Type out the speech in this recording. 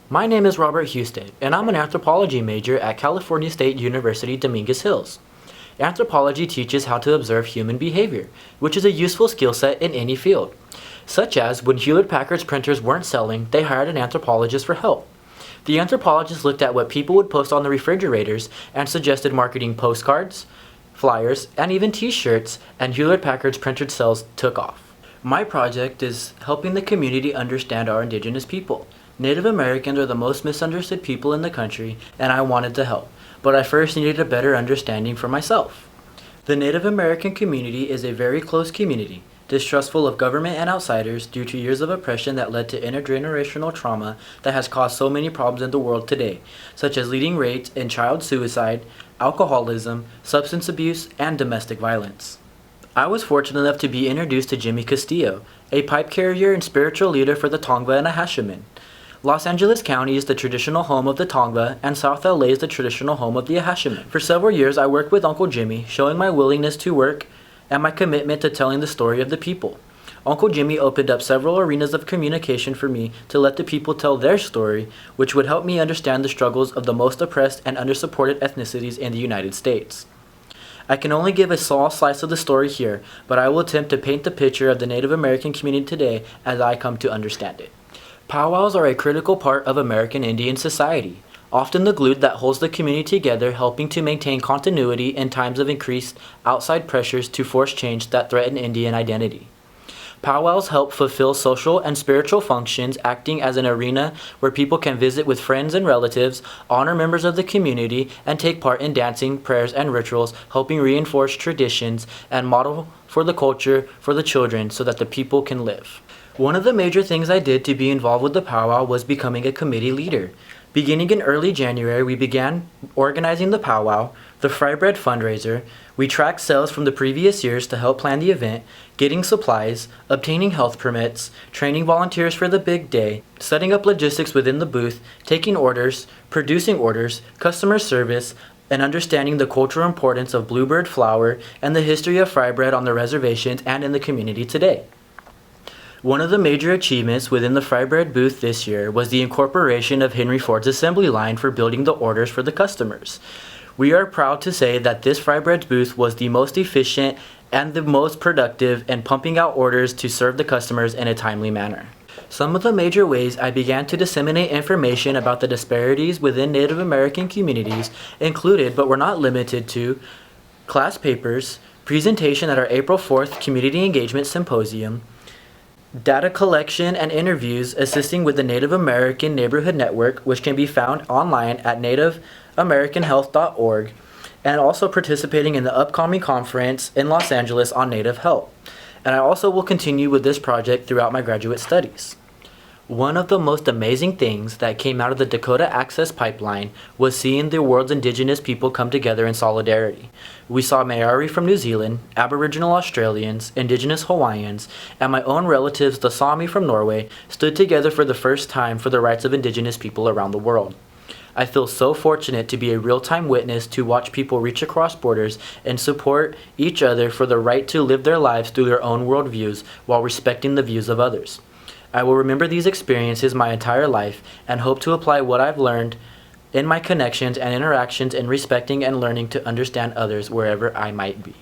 My name is Robert Houston, and I'm an anthropology major at California State University, Dominguez Hills. Anthropology teaches how to observe human behavior, which is a useful skill set in any field. Such as when Hewlett-Packard's printers weren't selling, they hired an anthropologist for help. The anthropologist looked at what people would post on the refrigerators and suggested marketing postcards, flyers, and even t-shirts, and Hewlett-Packard's printer sales took off. My project is helping the community understand our indigenous people. Native Americans are the most misunderstood people in the country, and I wanted to help, but I first needed a better understanding for myself. The Native American community is a very close community, distrustful of government and outsiders due to years of oppression that led to intergenerational trauma that has caused so many problems in the world today, such as leading rates in child suicide, alcoholism, substance abuse, and domestic violence. I was fortunate enough to be introduced to Jimmy Castillo, a pipe carrier and spiritual leader for the Tongva and Ahashiman. Los Angeles County is the traditional home of the Tongva, and South LA is the traditional home of the Ahashiman. For several years, I worked with Uncle Jimmy, showing my willingness to work and my commitment to telling the story of the people. Uncle Jimmy opened up several arenas of communication for me to let the people tell their story, which would help me understand the struggles of the most oppressed and undersupported ethnicities in the United States. I can only give a small slice of the story here, but I will attempt to paint the picture of the Native American community today as I come to understand it. Powwows are a critical part of American Indian society, often the glue that holds the community together, helping to maintain continuity in times of increased outside pressures to force change that threaten Indian identity. Powwows help fulfill social and spiritual functions, acting as an arena where people can visit with friends and relatives, honor members of the community, and take part in dancing, prayers, and rituals, helping reinforce traditions and model for the culture for the children so that the people can live. One of the major things I did to be involved with the powwow was becoming a committee leader. Beginning in early January, we began organizing the powwow, the Fry Bread fundraiser. We tracked sales from the previous years to help plan the event, getting supplies, obtaining health permits, training volunteers for the big day, setting up logistics within the booth, taking orders, producing orders, customer service, and understanding the cultural importance of bluebird flour and the history of fry bread on the reservations and in the community today. One of the major achievements within the Fry Bread booth this year was the incorporation of Henry Ford's assembly line for building the orders for the customers. We are proud to say that this Fry Bread booth was the most efficient and the most productive in pumping out orders to serve the customers in a timely manner. Some of the major ways I began to disseminate information about the disparities within Native American communities included, but were not limited to, class papers, presentation at our April 4th Community Engagement Symposium, data collection and interviews assisting with the Native American Neighborhood Network, which can be found online at nativeamericanhealth.org, and also participating in the upcoming conference in Los Angeles on Native Health. And I also will continue with this project throughout my graduate studies. One of the most amazing things that came out of the Dakota Access Pipeline was seeing the world's indigenous people come together in solidarity. We saw Maori from New Zealand, Aboriginal Australians, Indigenous Hawaiians, and my own relatives, the Sami from Norway, stood together for the first time for the rights of indigenous people around the world. I feel so fortunate to be a real-time witness to watch people reach across borders and support each other for the right to live their lives through their own worldviews while respecting the views of others. I will remember these experiences my entire life and hope to apply what I've learned in my connections and interactions in respecting and learning to understand others wherever I might be.